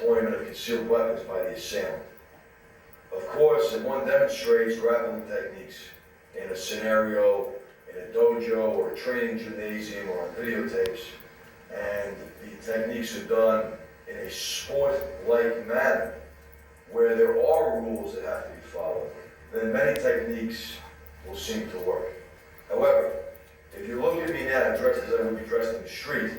deployment of concealed weapons by the assailant. Of course, if one demonstrates grappling techniques in a scenario, in a dojo or a training gymnasium or on videotapes, and the techniques are done in a sport-like manner, where there are rules that have to be followed, then many techniques will seem to work. However, if you look at me now dressed as I would be dressed in the street,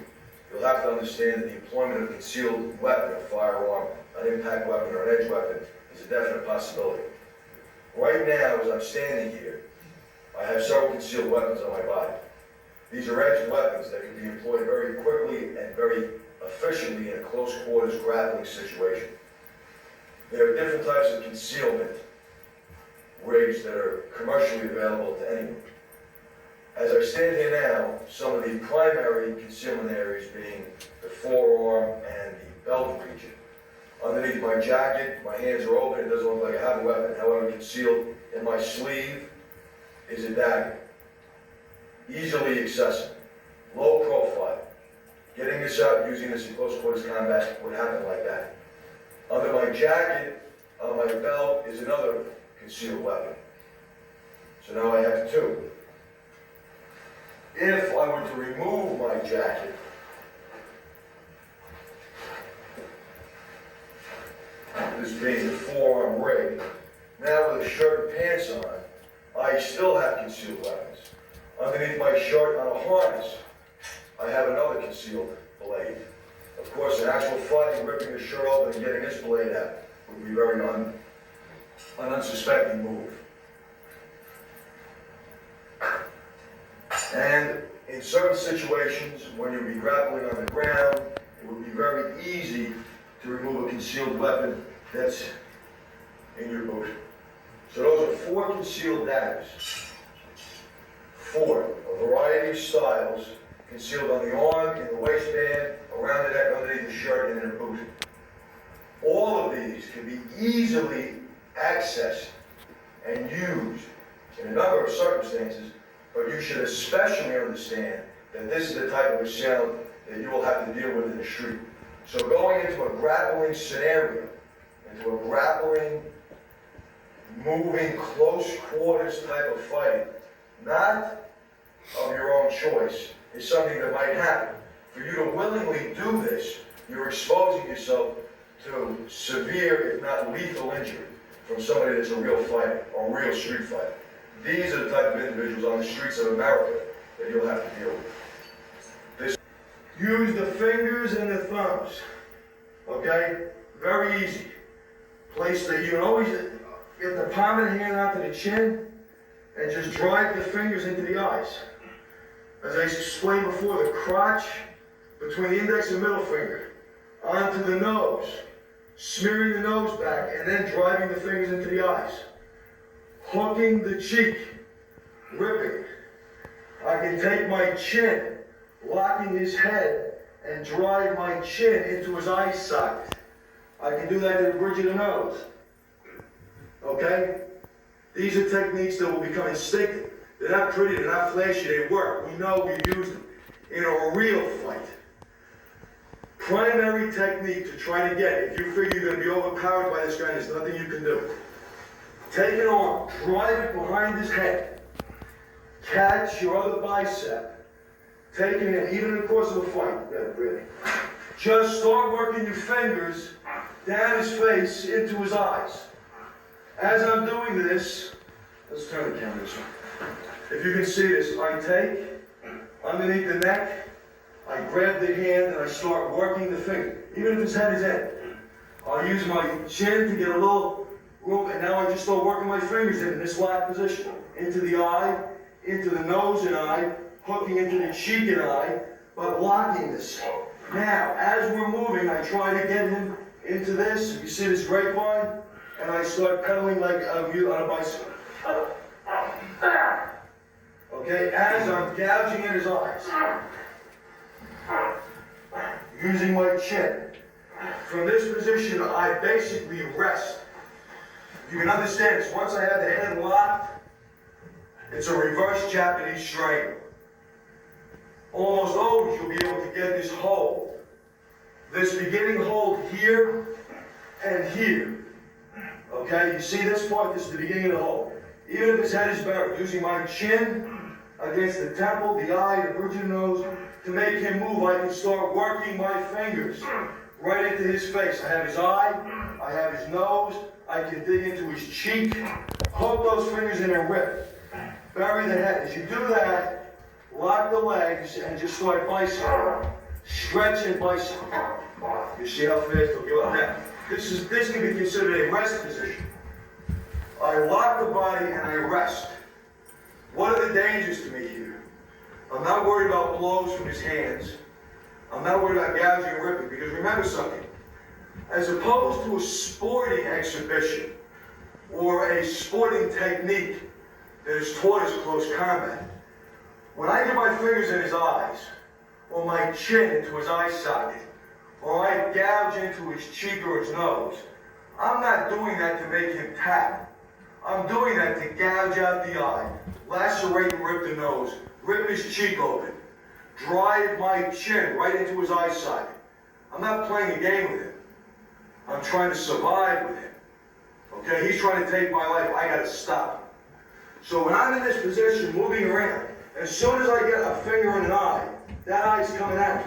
you'll have to understand that the employment of a concealed weapon, a firearm, an impact weapon, or an edge weapon is a definite possibility. Right now, as I'm standing here, I have several concealed weapons on my body. These are edged weapons that can be employed very quickly and very efficiently in a close quarters grappling situation. There are different types of concealment rigs that are commercially available to anyone. As I stand here now, some of the primary concealment areas being the forearm and the belt region. Underneath my jacket, my hands are open, it doesn't look like I have a weapon. However, concealed in my sleeve is a dagger. Easily accessible, low profile. Getting this out, using this in close quarters combat would happen like that. Under my jacket, on my belt, is another concealed weapon. So now I have two. If I were to remove my jacket, this being the forearm rig, now with a shirt and pants on, I still have concealed weapons. Underneath my shirt on a harness, I have another concealed blade. Of course, in actual fighting, ripping the shirt open and getting this blade out would be very an unsuspecting move. And in certain situations, when you'll be grappling on the ground, it would be very easy to remove a concealed weapon that's in your boot. So those are 4 concealed daggers. 4, a variety of styles, concealed on the arm, in the waistband, around the neck, underneath the shirt, and in a boot. All of these can be easily accessed and used in a number of circumstances, but you should especially understand that this is the type of assailant that you will have to deal with in the street. So going into a grappling scenario, into a grappling, moving, close quarters type of fight, not of your own choice, is something that might happen. For you to willingly do this, you're exposing yourself to severe, if not lethal injury from somebody that's a real fighter, or a real street fighter. These are the type of individuals on the streets of America that you'll have to deal with. Use the fingers and the thumbs, okay? Very easy. Place that you can always get the palm of the hand onto the chin and just drive the fingers into the eyes. As I explained before, the crotch between the index and middle finger onto the nose, smearing the nose back, and then driving the fingers into the eyes. Hooking the cheek, ripping. I can take my chin, locking his head, and drive my chin into his eye socket. I can do that to the bridge of the nose. Okay? These are techniques that will become instinctive. They're not pretty, they're not flashy, they work. We know we use them in a real fight. Primary technique to try to get, if you figure you're going to be overpowered by this guy, there's nothing you can do. Take an arm, drive it behind his head. Catch your other bicep. Taking it, even in the course of a fight. Yeah, really. Just start working your fingers down his face into his eyes. As I'm doing this, let's turn the camera this way. If you can see this, I take underneath the neck, I grab the hand and I start working the finger. Even if his head is in. I'll use my chin to get a little room, and now I just start working my fingers in this locked position. Into the eye, into the nose and eye, hooking into the cheek and eye, but blocking this. Now, as we're moving, I try to get him into this. You see this grapevine? And I start pedaling like on a bicycle. Okay, as I'm gouging in his eyes. Using my chin. From this position, I basically rest. You can understand this. Once I have the head locked, it's a reverse Japanese strangle. Almost always you'll be able to get this hold this beginning hold here and here. Okay, you see this part? This is the beginning of the hold. Even if his head is buried, using my chin against the temple, the eye, the bridge of the nose, to make him move, I can start working my fingers right into his face. I have his eye, I have his nose, I can dig into his cheek, hook those fingers in and rip. Bury the head. As you do that, lock the legs and just start bicycling. Stretch and bicycle. You see how fast he'll give up now. This can be considered a rest position. I lock the body and I rest. What are the dangers to me here? I'm not worried about blows from his hands. I'm not worried about gouging and ripping, because remember something. As opposed to a sporting exhibition or a sporting technique that is taught as close combat, when I get my fingers in his eyes, or my chin into his eye socket, or I gouge into his cheek or his nose, I'm not doing that to make him tap. I'm doing that to gouge out the eye, lacerate and rip the nose, rip his cheek open, drive my chin right into his eye socket. I'm not playing a game with him. I'm trying to survive with him. Okay, he's trying to take my life. I gotta stop him. So when I'm in this position, moving around, as soon as I get a finger in an eye, that eye's coming out.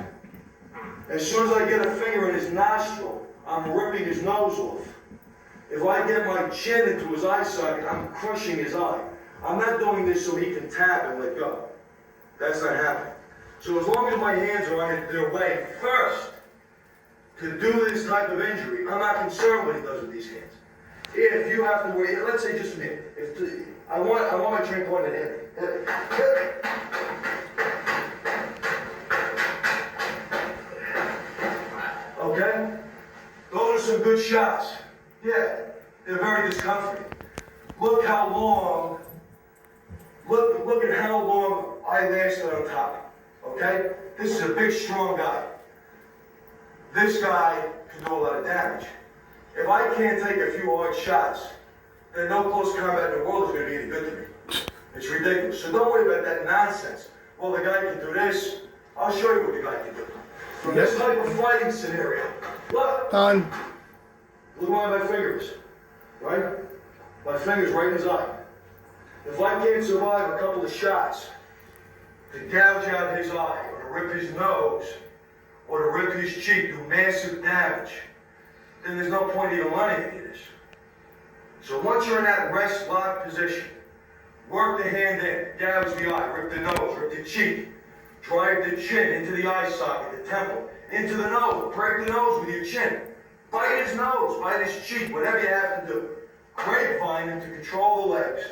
As soon as I get a finger in his nostril, I'm ripping his nose off. If I get my chin into his eye socket, I'm crushing his eye. I'm not doing this so he can tap and let go. That's not happening. So as long as my hands are on their way first to do this type of injury, I'm not concerned what he does with these hands. If you have to wait, let's say just a minute. I want my training partner to hit me. Okay? Those are some good shots. Yeah, they're very discomforting. Look how long, look at how long I lasted on top. Okay? This is a big, strong guy. This guy can do a lot of damage. If I can't take a few hard shots, then no close combat in the world is going to be any good to me. It's ridiculous. So don't worry about that nonsense. Well, the guy can do this. I'll show you what the guy can do. From this type of fighting scenario, look. Done. Look at my fingers, right? My fingers right in his eye. If I can't survive a couple of shots to gouge out his eye, or to rip his nose, or to rip his cheek, do massive damage, then there's no point even learning any of this. So once you're in that rest lock position, work the hand in, gouge the eye, rip the nose, rip the cheek, drive the chin into the eye socket, the temple, into the nose, break the nose with your chin. Bite his nose, bite his cheek, whatever you have to do. Grapevine him to control the legs,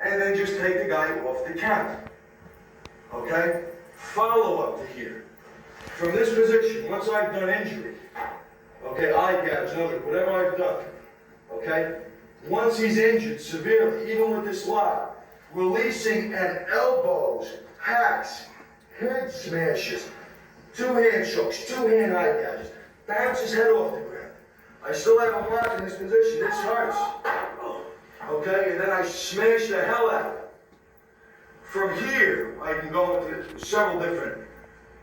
and then just take the guy off the count. Okay? Follow up to here. From this position, once I've done injury, okay, eye gouge, nose, whatever I've done, okay? Once he's injured severely, even with this lock, releasing at elbows, hacks, head smashes, two-hand chokes, two-hand eye gouges, bounce his head off the ground. I still have him locked in this position. This hurts. Okay, and then I smash the hell out of it. From here, I can go into several different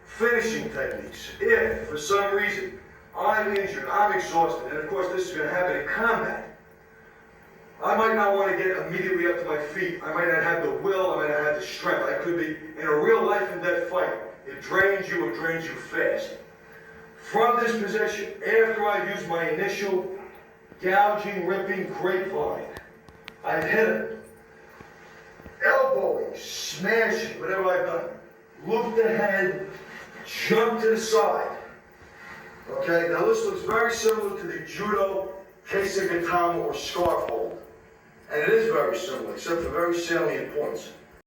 finishing techniques. If, for some reason, I'm injured, I'm exhausted, and of course this is going to happen in combat, I might not want to get immediately up to my feet. I might not have the will, I might not have the strength. I could be in a real life and death fight. It drains you fast. From this position, after I've used my initial gouging, ripping grapevine, I've hit him. Elbowing, smashing, whatever I've done. Loop the head, jump to the side. Okay, now this looks very similar to the judo kesagatama or scarf hold. And it is very similar, except for very salient points.